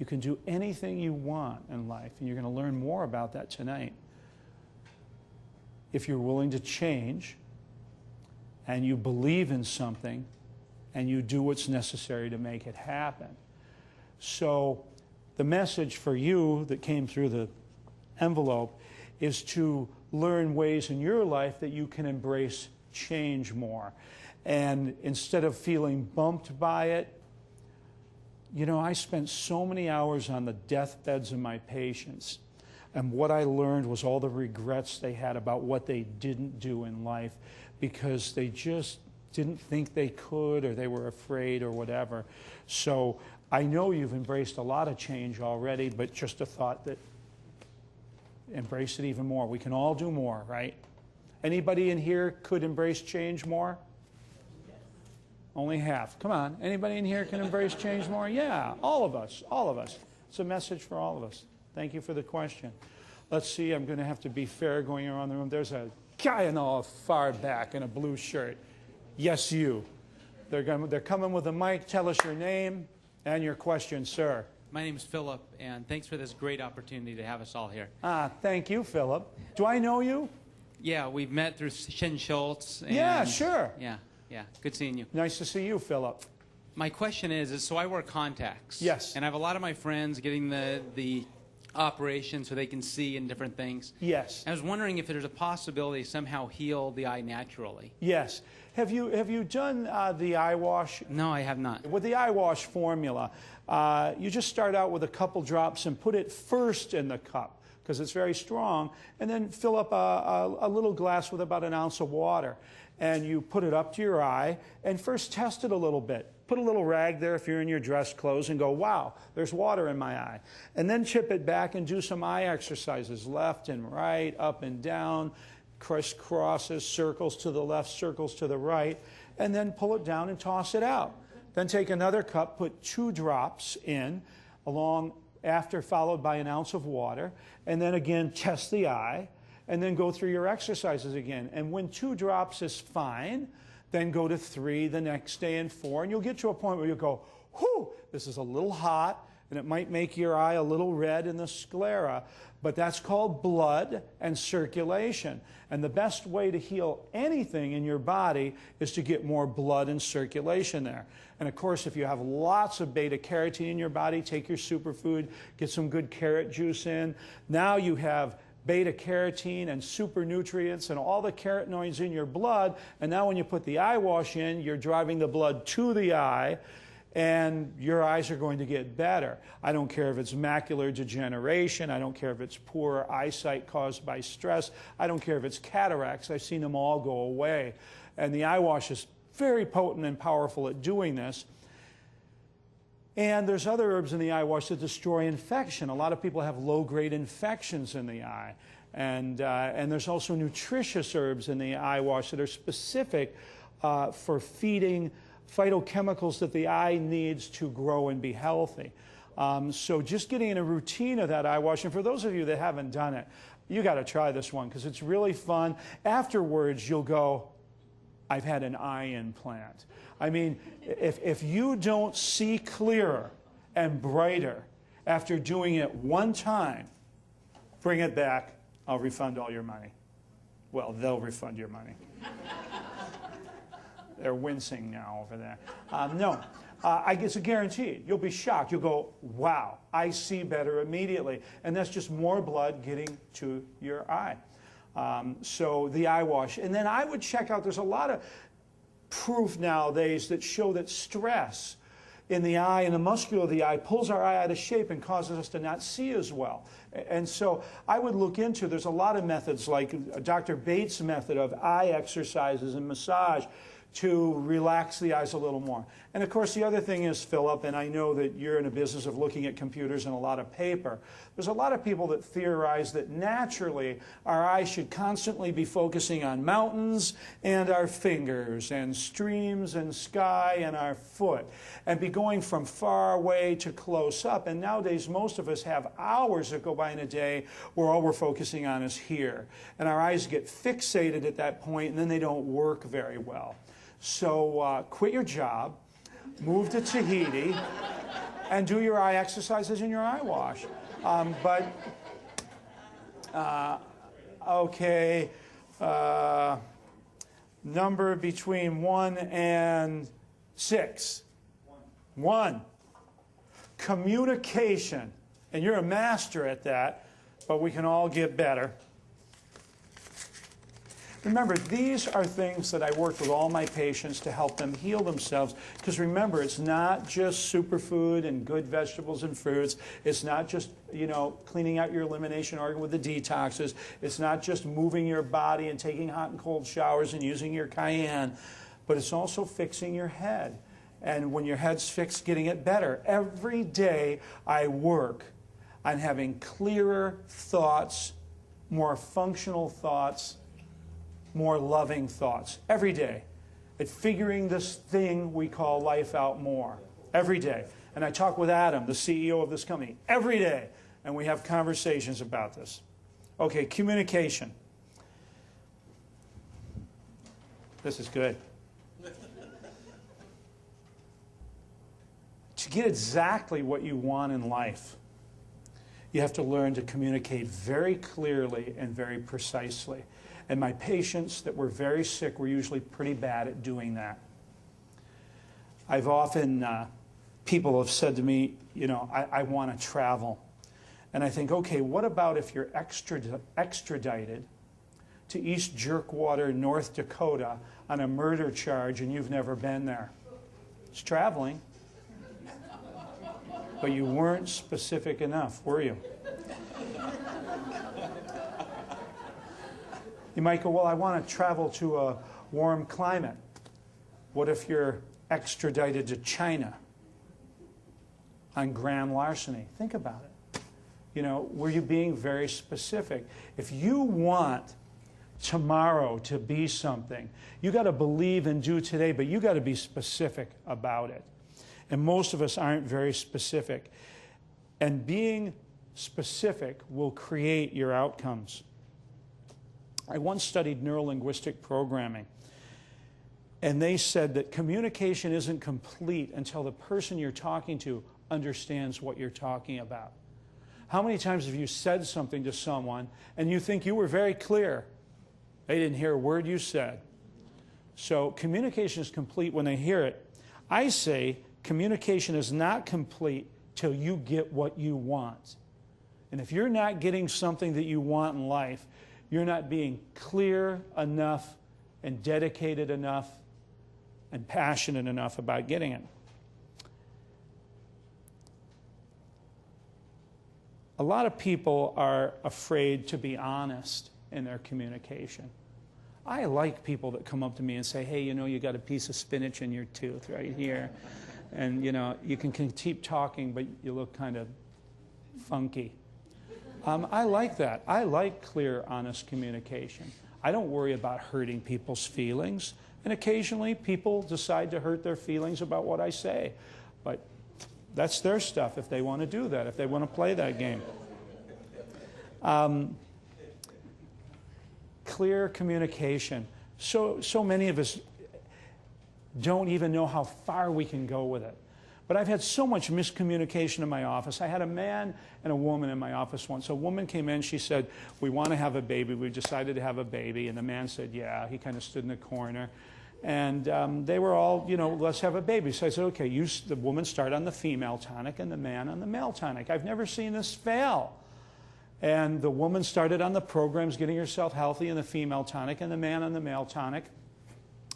You can do anything you want in life, and you're going to learn more about that tonight. If you're willing to change, and you believe in something, and you do what's necessary to make it happen. So the message for you that came through the envelope is to learn ways in your life that you can embrace change more. And instead of feeling bumped by it, you know, I spent so many hours on the deathbeds of my patients, and what I learned was all the regrets they had about what they didn't do in life because they just didn't think they could, or they were afraid, or whatever. So I know you've embraced a lot of change already, but just a thought that embrace it even more. We can all do more, right? Anybody in here could embrace change more? Yes. Only half. Come on. Anybody in here can embrace change more? Yeah, all of us, all of us. It's a message for all of us. Thank you for the question. Let's see, I'm going to have to be fair going around the room. There's a guy in the far back in a blue shirt. Yes, you. They're coming with a mic. Tell us your name and your question, sir. My name is Philip, and thanks for this great opportunity to have us all here. Thank you, Philip. Do I know you? Yeah, we've met through Schulze. And yeah, sure. Yeah, good seeing you. Nice to see you, Philip. My question is so I wear contacts. Yes. And I have a lot of my friends getting the operation so they can see in different things. Yes. I was wondering if there's a possibility to somehow heal the eye naturally. Yes. Have you done the eye wash? No, I have not. With the eye wash formula, you just start out with a couple drops and put it first in the cup because it's very strong, and then fill up a little glass with about an ounce of water. And you put it up to your eye and first test it a little bit. Put a little rag there if you're in your dress clothes and go, wow, there's water in my eye. And then chip it back and do some eye exercises, left and right, up and down, crisscrosses, circles to the left, circles to the right, and then pull it down and toss it out. Then take another cup, put 2 drops in, followed by an ounce of water, and then again test the eye, and then go through your exercises again. And when 2 drops is fine, then go to 3 the next day and 4, and you'll get to a point where you'll go, whew, this is a little hot, and it might make your eye a little red in the sclera, but that's called blood and circulation. And the best way to heal anything in your body is to get more blood and circulation there. And of course, if you have lots of beta-carotene in your body, take your superfood, get some good carrot juice in. Now you have beta-carotene and super nutrients and all the carotenoids in your blood, and now when you put the eye wash in, you're driving the blood to the eye, and your eyes are going to get better. I don't care if it's macular degeneration, I don't care if it's poor eyesight caused by stress, I don't care if it's cataracts, I've seen them all go away. And the eye wash is very potent and powerful at doing this. And there's other herbs in the eye wash that destroy infection. A lot of people have low-grade infections in the eye. And there's also nutritious herbs in the eye wash that are specific for feeding phytochemicals that the eye needs to grow and be healthy. So just getting in a routine of that eye wash, and for those of you that haven't done it, you got to try this one because it's really fun. Afterwards, you'll go, I've had an eye implant. I mean, if you don't see clearer and brighter after doing it one time, bring it back. I'll refund all your money. Well, they'll refund your money. They're wincing now over there. No, I guess it's a guarantee. You'll be shocked. You'll go, wow, I see better immediately. And that's just more blood getting to your eye. So the eye wash. And then I would check out, there's a lot of proof nowadays that show that stress in the eye and the muscle of the eye pulls our eye out of shape and causes us to not see as well. And so I would look into, there's a lot of methods like Dr. Bates' method of eye exercises and massage to relax the eyes a little more. And of course the other thing is, Philip, and I know that you're in a business of looking at computers and a lot of paper, there's a lot of people that theorize that naturally our eyes should constantly be focusing on mountains and our fingers and streams and sky and our foot and be going from far away to close up. And nowadays most of us have hours that go by in a day where all we're focusing on is here. And our eyes get fixated at that point and then they don't work very well. So quit your job, move to Tahiti, And do your eye exercises in your eye wash. Okay, number between 1 and 6. 1. Communication. And you're a master at that, but we can all get better. Remember, these are things that I work with all my patients to help them heal themselves. Because remember, it's not just superfood and good vegetables and fruits. It's not just, cleaning out your elimination organ with the detoxes. It's not just moving your body and taking hot and cold showers and using your cayenne. But it's also fixing your head. And when your head's fixed, getting it better. Every day I work on having clearer thoughts, more functional thoughts, more loving thoughts every day, at figuring this thing we call life out more every day. And I talk with Adam, the CEO of this company, every day, and we have conversations about this. Okay, communication. This is good. To get exactly what you want in life, you have to learn to communicate very clearly and very precisely. And my patients that were very sick were usually pretty bad at doing that. I've often, people have said to me, I want to travel. And I think, okay, what about if you're extradited to East Jerkwater, North Dakota on a murder charge and you've never been there? It's traveling. But you weren't specific enough, were you? You might go, well, I want to travel to a warm climate. What if you're extradited to China on grand larceny? Think about it. Were you being very specific? If you want tomorrow to be something, you got to believe and do today, but you got to be specific about it. And most of us aren't very specific. And being specific will create your outcomes. I once studied neurolinguistic programming, and they said that communication isn't complete until the person you're talking to understands what you're talking about. How many times have you said something to someone and you think you were very clear? They didn't hear a word you said. So communication is complete when they hear it. I say communication is not complete till you get what you want. And if you're not getting something that you want in life, you're not being clear enough and dedicated enough and passionate enough about getting it. A lot of people are afraid to be honest in their communication. I like people that come up to me and say, hey, you got a piece of spinach in your tooth right here. And, you can keep talking, but you look kind of funky. I like that. I like clear, honest communication. I don't worry about hurting people's feelings. And occasionally people decide to hurt their feelings about what I say. But that's their stuff if they want to do that, if they want to play that game. Clear communication. So many of us don't even know how far we can go with it. But I've had so much miscommunication in my office. I had a man and a woman in my office once. A woman came in, she said, we want to have a baby. We've decided to have a baby. And the man said, yeah. He kind of stood in the corner. And they were all, let's have a baby. So I said, okay, the woman start on the female tonic and the man on the male tonic. I've never seen this fail. And the woman started on the programs, getting herself healthy in the female tonic, and the man on the male tonic.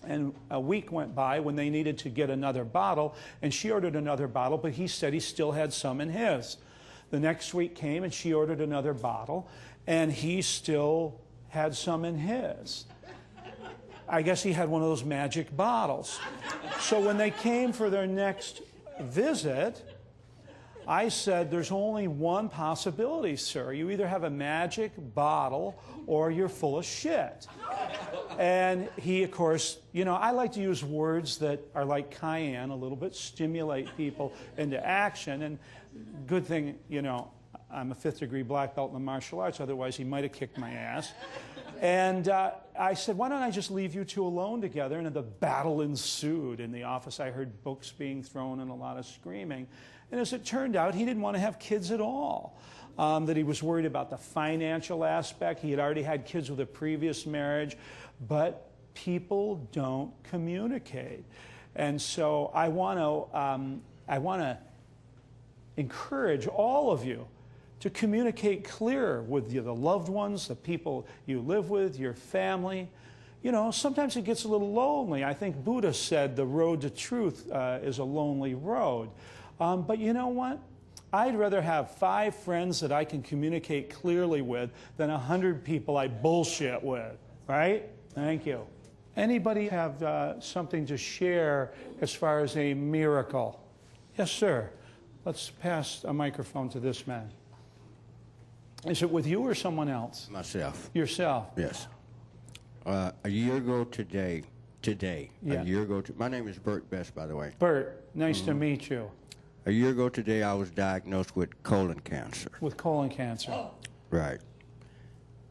And a week went by when they needed to get another bottle, and she ordered another bottle, but he said he still had some in his. The next week came, and she ordered another bottle, and he still had some in his. I guess he had one of those magic bottles. So when they came for their next visit, I said, there's only one possibility, sir. You either have a magic bottle or you're full of shit. And he, of course, I like to use words that are like cayenne, a little bit, stimulate people into action. And good thing, I'm a 5th degree black belt in the martial arts, otherwise he might have kicked my ass. And I said, why don't I just leave you two alone together? And the battle ensued. In the office, I heard books being thrown and a lot of screaming. And as it turned out, he didn't want to have kids at all. That he was worried about the financial aspect. He had already had kids with a previous marriage. But people don't communicate. And so I want to encourage all of you to communicate clearer with the loved ones, the people you live with, your family. You know, sometimes it gets a little lonely. I think Buddha said the road to truth is a lonely road. But you know what? I'd rather have 5 friends that I can communicate clearly with than 100 people I bullshit with, right? Thank you. Anybody have something to share as far as a miracle? Yes, sir. Let's pass a microphone to this man. Is it with you or someone else? Myself. Yourself? Yes. A year ago today, Yeah. a year ago, my name is Bert Best, by the way. Bert, nice to meet you. A year ago today, I was diagnosed with colon cancer. With colon cancer. Right.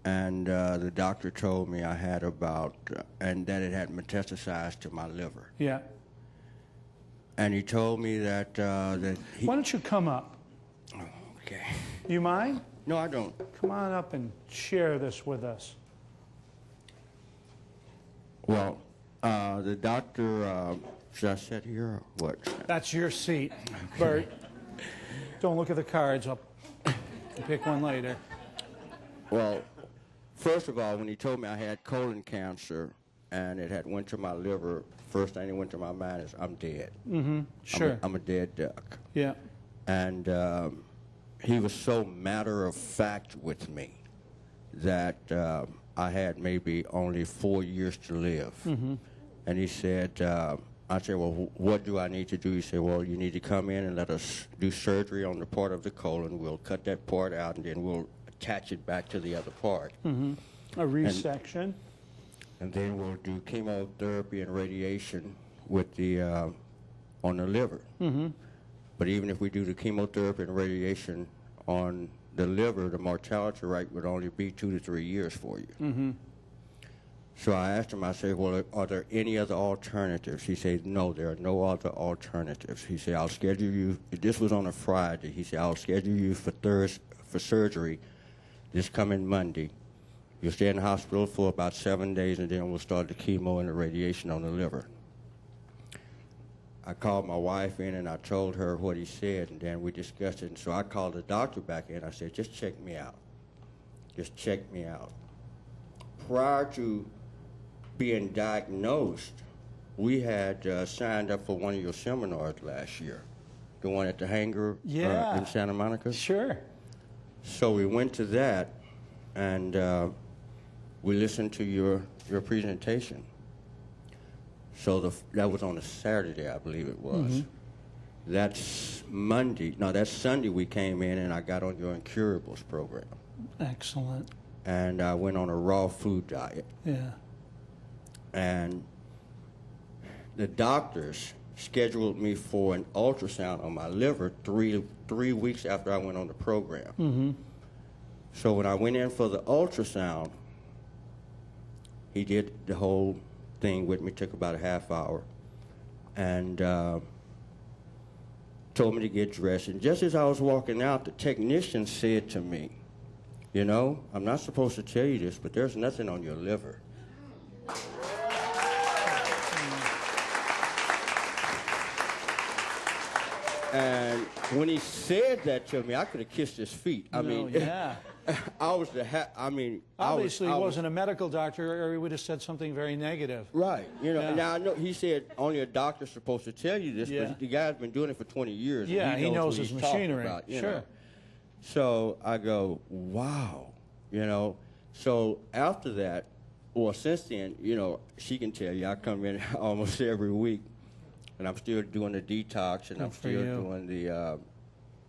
And the doctor told me I had and that it had metastasized to my liver. Yeah. And he told me that Why don't you come up? Oh, okay. You mind? No, I don't. Come on up and share this with us. Well, the doctor, should I sit here or what? That's your seat, Bert. Don't look at the cards. I'll pick one later. Well, first of all, when he told me I had colon cancer and it had went to my liver, first thing that went to my mind is I'm dead. Mm-hmm. Sure. I'm a dead duck. Yeah. And he was so matter of fact with me that I had maybe only 4 years to live. Mm-hmm. And he said, I said, well, what do I need to do? He said, well, you need to come in and let us do surgery on the part of the colon. We'll cut that part out, and then we'll attach it back to the other part. Mm-hmm. A resection. And then we'll do chemotherapy and radiation with the on the liver. Mm-hmm. But even if we do the chemotherapy and radiation on the liver, the mortality rate would only be 2 to 3 years for you. Mm-hmm. So I asked him, I said, well, are there any other alternatives? He said, no, there are no other alternatives. He said, I'll schedule you, this was on a Friday, he said, I'll schedule you for surgery this coming Monday. You'll stay in the hospital for about 7 days, and then we'll start the chemo and the radiation on the liver. I called my wife in, and I told her what he said, and then we discussed it. And so I called the doctor back in. I said, just check me out. Just check me out. Prior to being diagnosed, we had signed up for one of your seminars last year, the one at the hangar in Santa Monica. Sure. So we went to that, and we listened to your presentation. So that was on a Saturday, I believe it was. Mm-hmm. That's Sunday we came in, and I got on your Incurables program. Excellent. And I went on a raw food diet. Yeah. And the doctors scheduled me for an ultrasound on my liver 3 weeks after I went on the program. Mm-hmm. So when I went in for the ultrasound, he did the whole thing with me, took about a half hour, and told me to get dressed. And just as I was walking out, the technician said to me, you know, I'm not supposed to tell you this, but there's nothing on your liver. And when he said that to me, I could have kissed his feet. I mean, yeah. Obviously, he wasn't a medical doctor, or he would have said something very negative. Right. You know. Yeah. Now I know he said only a doctor's supposed to tell you this, but the guy's been doing it for 20 years. Yeah, and he knows what his he's talking machinery. about, you Sure. know. So I go, wow. You know. So after that, or since then, you know, she can tell you I come in almost every week, and I'm still doing the detox, and I'm still doing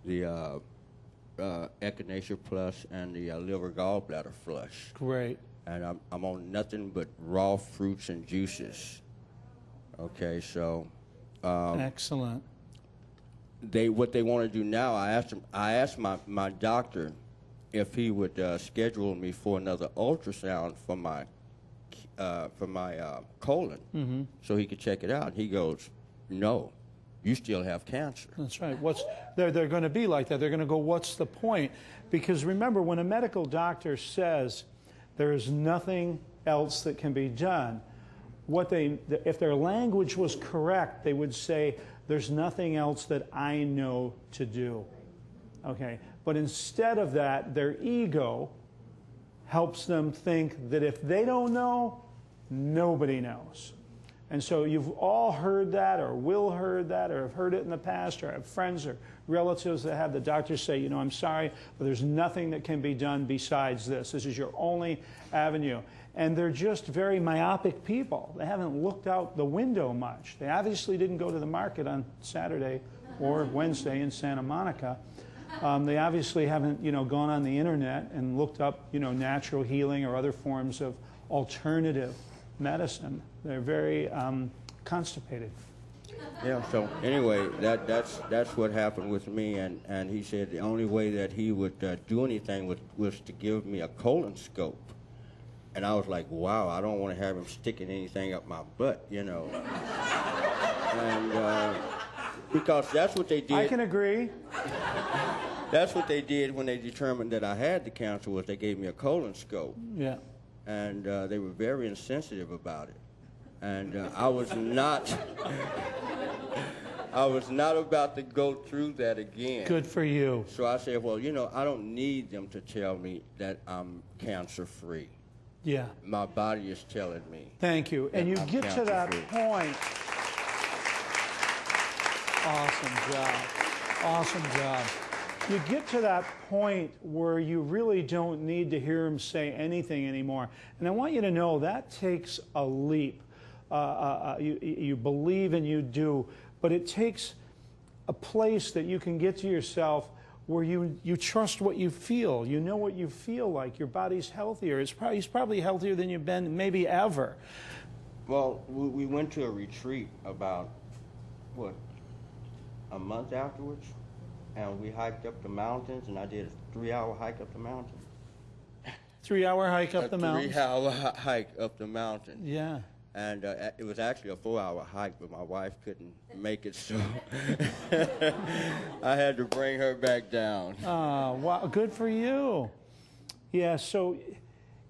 the Echinacea Plus and the liver gallbladder flush. Great. And I'm on nothing but raw fruits and juices. Okay, so Excellent. what they want to do now, I asked my doctor, if he would schedule me for another ultrasound for my colon, so he could check it out. He goes, "No, you still have cancer." That's right. They're going to be like that. They're going to go, what's the point? Because remember, when a medical doctor says there is nothing else that can be done, if their language was correct, they would say, there's nothing else that I know to do. Okay? But instead of that, their ego helps them think that if they don't know, nobody knows. And so you've all heard that, or will heard that, or have heard it in the past, or have friends or relatives that have the doctors say, you know, I'm sorry, but there's nothing that can be done besides this. This is your only avenue. And they're just very myopic people. They haven't looked out the window much. They obviously didn't go to the market on Saturday or Wednesday in Santa Monica. They obviously haven't, you know, gone on the internet and looked up, you know, natural healing or other forms of alternative medicine. They're very constipated. Yeah. So anyway, that's what happened with me, and he said the only way that he would do anything was to give me a colonoscope, and I was like, wow, I don't want to have him sticking anything up my butt, you know, and because that's what they did. I can agree. That's what they did when they determined that I had the cancer. Was they gave me a colonoscope. Yeah. And they were very insensitive about it, and I was not about to go through that again. Good for you. So I said, well, you know, I don't need them to tell me that I'm cancer-free. Yeah. My body is telling me. Thank you. And you I'm get to that point. Awesome job. Awesome job. You get to that point where you really don't need to hear him say anything anymore. And I want you to know that takes a leap. You believe and you do, but it takes a place that you can get to yourself where you trust what you feel. You know what you feel like. Your body's healthier. He's probably healthier than you've been maybe ever. Well, we went to a retreat about, what, a month afterwards? And we hiked up the mountains, and I did a 3-hour hike up the mountain. 3-hour hike up the mountain? 3-hour hike up the mountain. Yeah. And it was actually a 4-hour hike, but my wife couldn't make it, so I had to bring her back down. Oh, wow, good for you. Yeah, so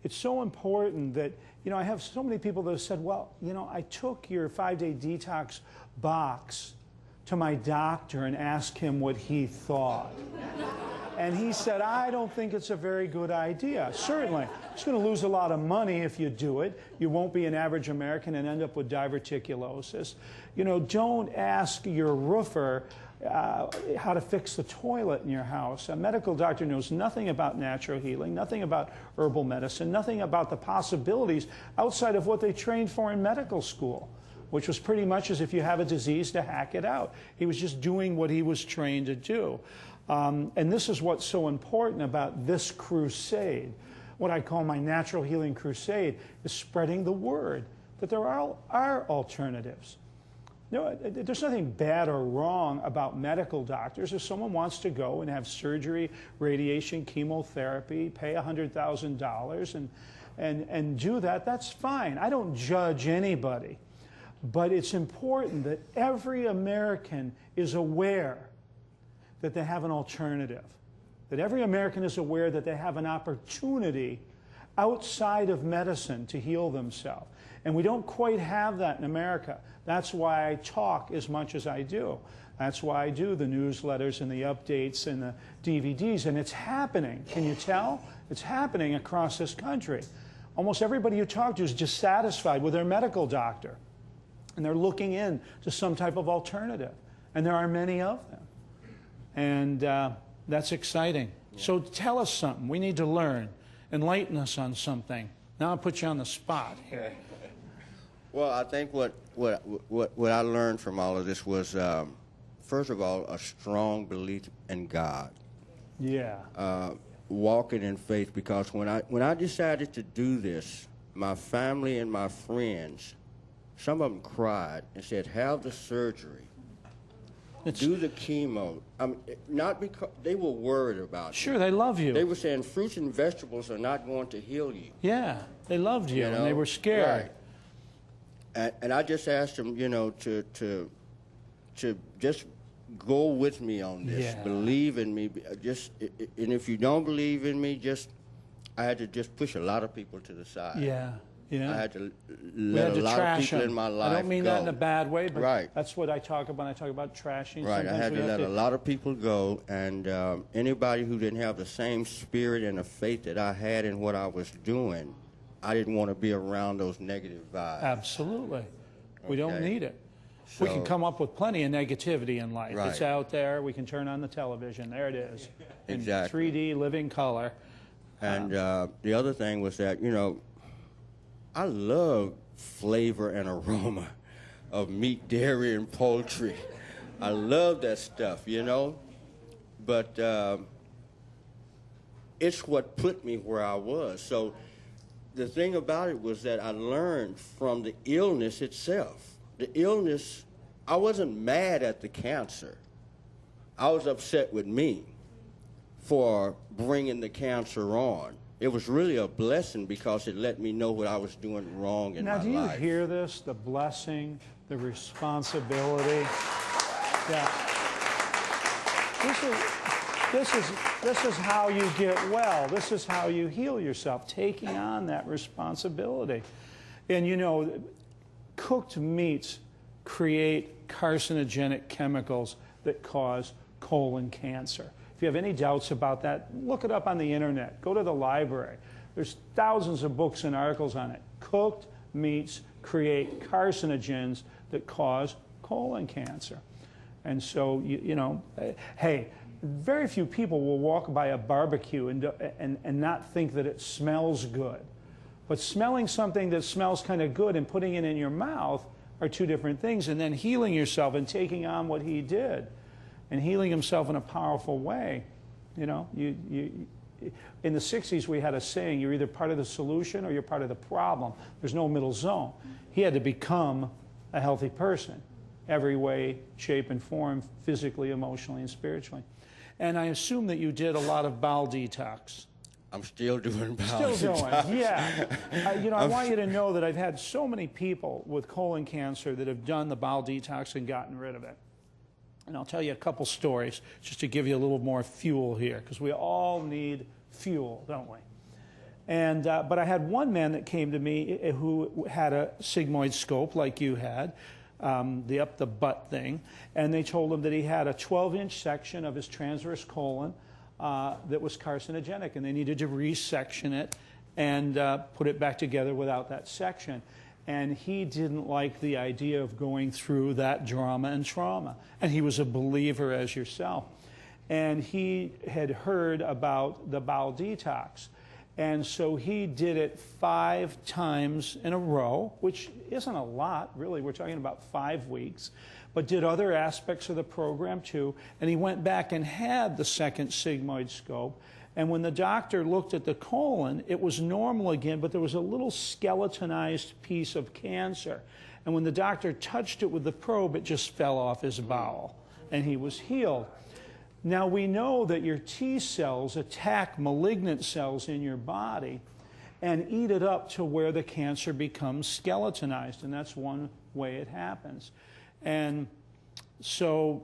it's so important that, you know, I have so many people that have said, well, you know, I took your 5-day detox box to my doctor and asked him what he thought. And he said, I don't think it's a very good idea. Certainly, it's going to lose a lot of money if you do it. You won't be an average American and end up with diverticulosis. You know, don't ask your roofer how to fix the toilet in your house. A medical doctor knows nothing about natural healing, nothing about herbal medicine, nothing about the possibilities outside of what they trained for in medical school, which was pretty much as if you have a disease to hack it out. He was just doing what he was trained to do. And this is what's so important about this crusade. What I call my natural healing crusade is spreading the word that there are alternatives. No, there's nothing bad or wrong about medical doctors. If someone wants to go and have surgery, radiation, chemotherapy, pay $100,000 and do that, that's fine. I don't judge anybody. But it's important that every American is aware that they have an alternative, that every American is aware that they have an opportunity outside of medicine to heal themselves. And we don't quite have that in America. That's why I talk as much as I do. That's why I do the newsletters and the updates and the DVDs. And it's happening. Can you tell? It's happening across this country. Almost everybody you talk to is dissatisfied with their medical doctor. And they're looking in to some type of alternative. And there are many of them. And that's exciting. Yeah. So tell us something. We need to learn. Enlighten us on something. Now I'll put you on the spot here. Well, I think what I learned from all of this was, first of all, a strong belief in God. Yeah. Walking in faith, because when I decided to do this, my family and my friends, some of them cried and said, have the surgery. do the chemo. I mean, not because they were worried about you. Sure, they love you. They were saying fruits and vegetables are not going to heal you. Yeah, they loved you, You know? and they were scared. Right. And I just asked them, you know, to just go with me on this. Yeah. Believe in me. And if you don't believe in me, I had to just push a lot of people to the side. Yeah, yeah. I had to We had let to a lot of trash people them. in my life I don't mean go. that in a bad way, but Right. that's what I talk about when I talk about trashing. Right, I Sometimes had we to have let a lot of people go, and anybody who didn't have the same spirit and the faith that I had in what I was doing, I didn't want to be around those negative vibes. Absolutely. We don't Okay. need it. We can So- come up with plenty of negativity in life. Right. It's out there. We can turn on the television. There it is. In Exactly. 3D living color. And the other thing was that, you know, I love flavor and aroma of meat, dairy, and poultry. I love that stuff, you know. But it's what put me where I was. So the thing about it was that I learned from the illness itself. The illness, I wasn't mad at the cancer. I was upset with me for bringing the cancer on. It was really a blessing because it let me know what I was doing wrong in Now, my do you life. hear this? The blessing, the responsibility. Yeah. This is how you get well. This is how you heal yourself, taking on that responsibility. And you know, cooked meats create carcinogenic chemicals that cause colon cancer. If you have any doubts about that, look it up on the internet. Go to the library. There's thousands of books and articles on it. Cooked meats create carcinogens that cause colon cancer. And so, you know, hey, very few people will walk by a barbecue and not think that it smells good. But smelling something that smells kind of good and putting it in your mouth are two different things. And then healing yourself and taking on what he did and healing himself in a powerful way. You know, in the 60s, we had a saying, you're either part of the solution or you're part of the problem. There's no middle zone. He had to become a healthy person, every way, shape, and form, physically, emotionally, and spiritually. And I assume that you did a lot of bowel detox. I'm still doing bowel Still doing, detox. yeah. You know, I want you to know that I've had so many people with colon cancer that have done the bowel detox and gotten rid of it. And I'll tell you a couple stories just to give you a little more fuel here, because we all need fuel, don't we? And but I had one man that came to me who had a sigmoid scope like you had, the up the butt thing, and they told him that he had a 12-inch section of his transverse colon that was carcinogenic, and they needed to resection it and put it back together without that section. And he didn't like the idea of going through that drama and trauma. And he was a believer as yourself. And he had heard about the bowel detox. And so he did it 5 times in a row, which isn't a lot, really. We're talking about 5 weeks. But did other aspects of the program too. And he went back and had the second sigmoid scope. And when the doctor looked at the colon, it was normal again, but there was a little skeletonized piece of cancer. And when the doctor touched it with the probe, it just fell off his bowel, and he was healed. Now, we know that your T cells attack malignant cells in your body and eat it up to where the cancer becomes skeletonized, and that's one way it happens. And so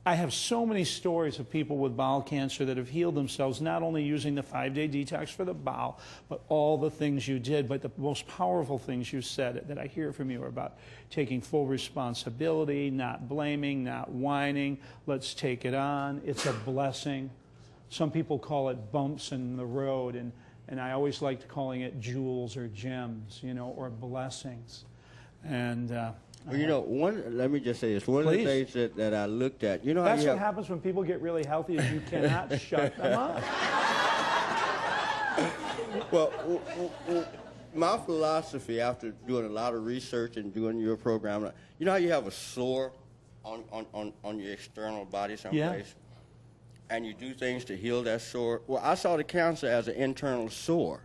I have so many stories of people with bowel cancer that have healed themselves, not only using the 5-day detox for the bowel, but all the things you did. But the most powerful things you said that I hear from you are about taking full responsibility, not blaming, not whining. Let's take it on. It's a blessing. Some people call it bumps in the road, and I always liked calling it jewels or gems, you know, or blessings. And well, you know, let me just say this. One of the things that I looked at, you know, that's what happens when people get really healthy is you cannot shut them up. Well, my philosophy after doing a lot of research and doing your program, you know how you have a sore on your external body someplace? Yeah. And you do things to heal that sore? Well, I saw the cancer as an internal sore.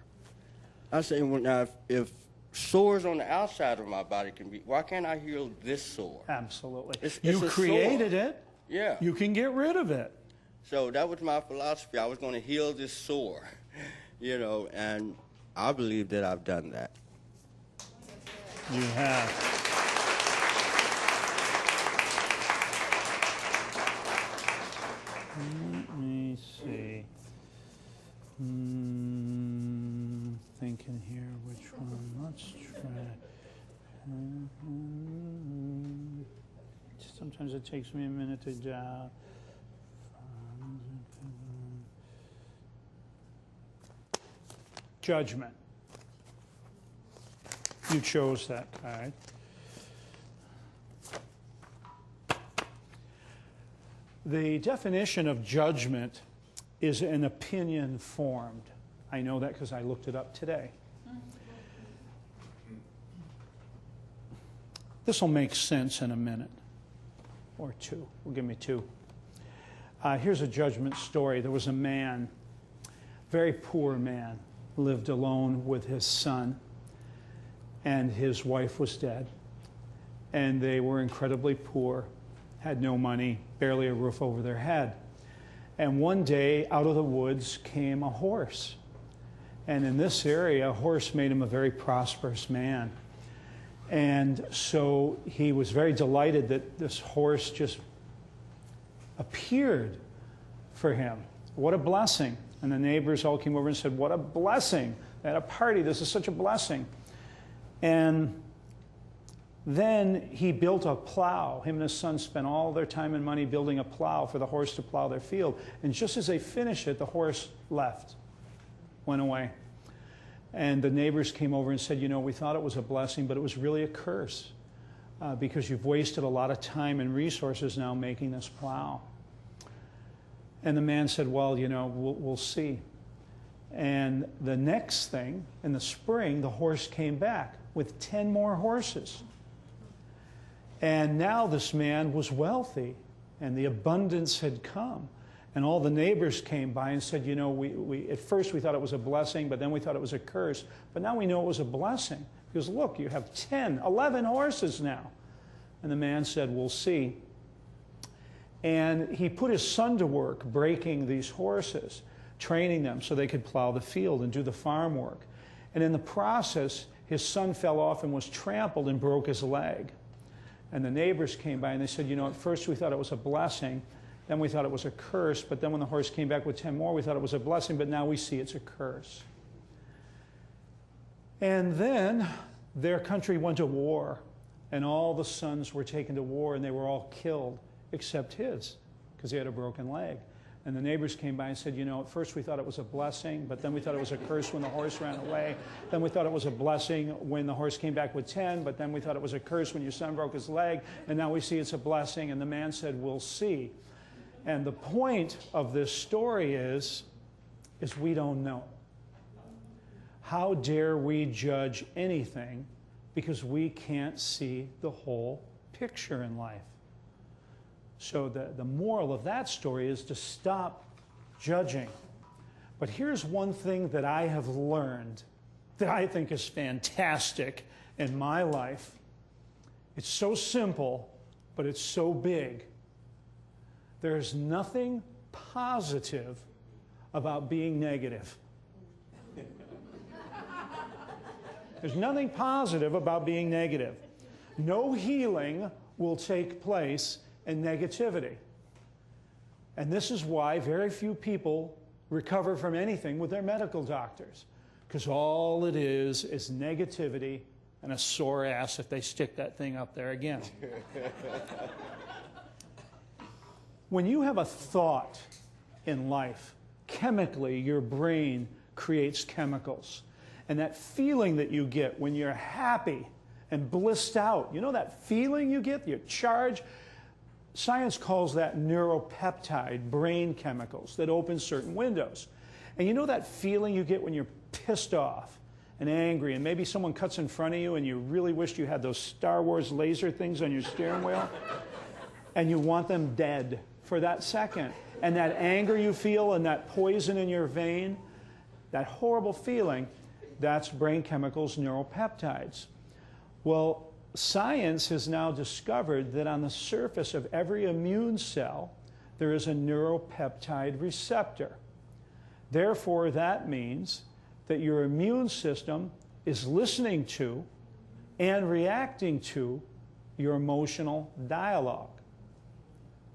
I say, well, now, if sores on the outside of my body can be, why can't I heal this sore? Absolutely. It's you a created sore. it. Yeah. you can get rid of it. So that was my philosophy. I was going to heal this sore, and I believe that I've done that. You have. Let me see. Thinking here, which one? Let's try. Sometimes it takes me a minute to dial. Judgment. You chose that card. The definition of judgment is an opinion formed. I know that because I looked it up today. This will make sense in a minute or two. Well, give me two. Here's a judgment story. There was a man, very poor man, lived alone with his son, and his wife was dead. And they were incredibly poor, had no money, barely a roof over their head. And one day, out of the woods came a horse. And in this area, a horse made him a very prosperous man. And so he was very delighted that this horse just appeared for him. What a blessing. And the neighbors all came over and said, what a blessing. They had a party. This is such a blessing. And then he built a plow. Him and his son spent all their time and money building a plow for the horse to plow their field. And just as they finished it, the horse left, went away. And the neighbors came over and said, we thought it was a blessing, but it was really a curse because you've wasted a lot of time and resources now making this plow. And the man said, well, we'll see. And the next thing, in the spring, the horse came back with 10 more horses. And now this man was wealthy, and the abundance had come. And all the neighbors came by and said, at first we thought it was a blessing, but then we thought it was a curse. But now we know it was a blessing. Because look, you have 10, 11 horses now. And the man said, we'll see. And he put his son to work breaking these horses, training them so they could plow the field and do the farm work. And in the process, his son fell off and was trampled and broke his leg. And the neighbors came by and they said, at first we thought it was a blessing. Then we thought it was a curse, but then when the horse came back with 10 more, we thought it was a blessing, but now we see it's a curse. And then their country went to war, and all the sons were taken to war, and they were all killed, except his, because he had a broken leg. And the neighbors came by and said, at first we thought it was a blessing, but then we thought it was a curse when the horse ran away. Then we thought it was a blessing when the horse came back with 10, but then we thought it was a curse when your son broke his leg, and now we see it's a blessing. And the man said, we'll see. And the point of this story is we don't know. How dare we judge anything because we can't see the whole picture in life? So the moral of that story is to stop judging. But here's one thing that I have learned that I think is fantastic in my life. It's so simple, but it's so big. There's nothing positive about being negative. There's nothing positive about being negative. No healing will take place in negativity. And this is why very few people recover from anything with their medical doctors, because all it is negativity and a sore ass if they stick that thing up there again. When you have a thought in life, chemically your brain creates chemicals. And that feeling that you get when you're happy and blissed out, that feeling you get, your charge, science calls that neuropeptide, brain chemicals that open certain windows. And that feeling you get when you're pissed off and angry and maybe someone cuts in front of you and you really wished you had those Star Wars laser things on your steering wheel and you want them dead for that second. And that anger you feel and that poison in your vein, that horrible feeling, that's brain chemicals, neuropeptides. Well, science has now discovered that on the surface of every immune cell, there is a neuropeptide receptor. Therefore, that means that your immune system is listening to and reacting to your emotional dialogue.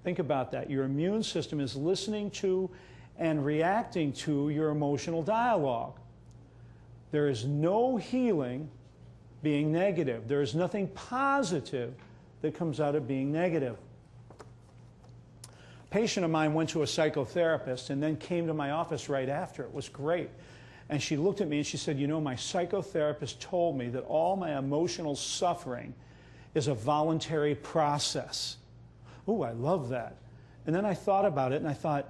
Think about that. Your immune system is listening to and reacting to your emotional dialogue. There is no healing being negative. There is nothing positive that comes out of being negative. A patient of mine went to a psychotherapist and then came to my office right after. It was great. And she looked at me and she said, you know, my psychotherapist told me that all my emotional suffering is a voluntary process. Ooh, I love that. And then I thought about it and I thought,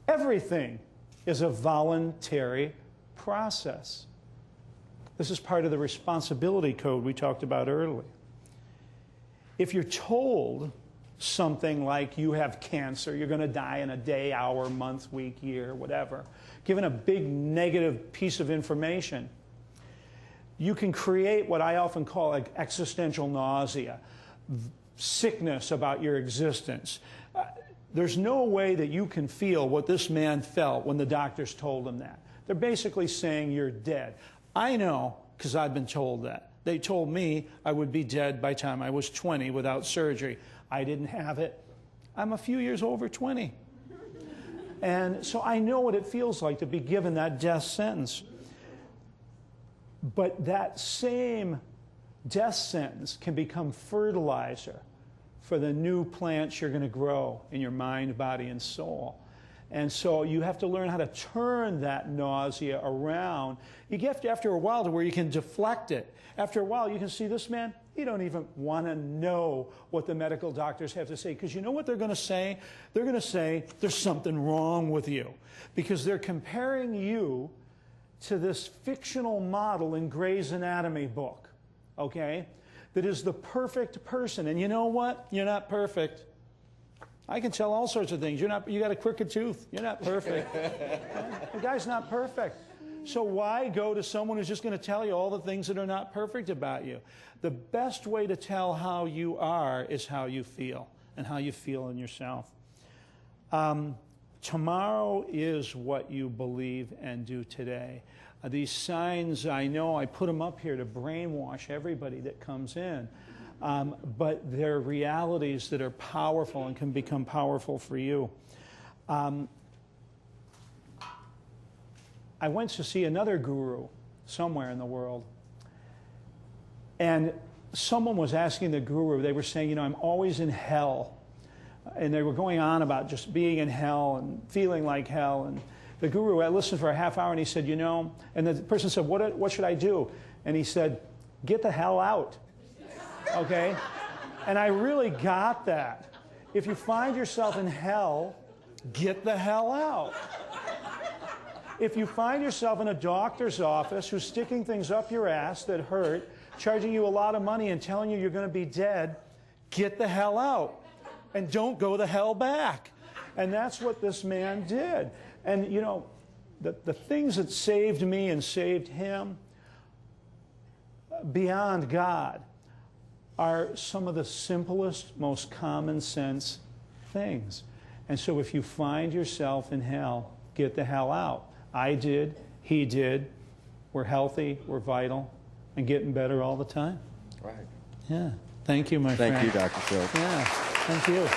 everything is a voluntary process. This is part of the responsibility code we talked about earlier. If you're told something like you have cancer, you're going to die in a day, hour, month, week, year, whatever, given a big negative piece of information, you can create what I often call like existential nausea, sickness about your existence. There's no way that you can feel what this man felt when the doctors told him that. They're basically saying you're dead. I know, because I've been told that. They told me I would be dead by the time I was 20 without surgery. I didn't have it. I'm a few years over 20. And so I know what it feels like to be given that death sentence. But that same death sentence can become fertilizer for the new plants you're going to grow in your mind, body, and soul. And so you have to learn how to turn that nausea around. You get after a while to where you can deflect it. After a while, you can see this man, you don't even want to know what the medical doctors have to say. Because you know what they're going to say? They're going to say, there's something wrong with you. Because they're comparing you to this fictional model in Gray's Anatomy book, okay? That is the perfect person. And you know what? You're not perfect. I can tell all sorts of things. You got a crooked tooth. You're not perfect. The guy's not perfect. So why go to someone who's just going to tell you all the things that are not perfect about you? The best way to tell how you are is how you feel and how you feel in yourself. Tomorrow is what you believe and do today. These signs, I know I put them up here to brainwash everybody that comes in. But they're realities that are powerful and can become powerful for you. I went to see another guru somewhere in the world, and someone was asking the guru, they were saying, you know, I'm always in hell. And they were going on about just being in hell and feeling like hell. And the guru, I listened for a half hour, and he said, you know, and the person said, what should I do? And he said, get the hell out. Okay? And I really got that. If you find yourself in hell, get the hell out. If you find yourself in a doctor's office who's sticking things up your ass that hurt, charging you a lot of money and telling you you're going to be dead, get the hell out. And don't go the hell back. And that's what this man did. And, you know, the things that saved me and saved him beyond God are some of the simplest, most common sense things. And so if you find yourself in hell, get the hell out. I did, he did. We're healthy, we're vital, and getting better all the time. Right. Yeah. Thank you, my friend. Thank you, Dr. Schulze. Yeah. Thank you.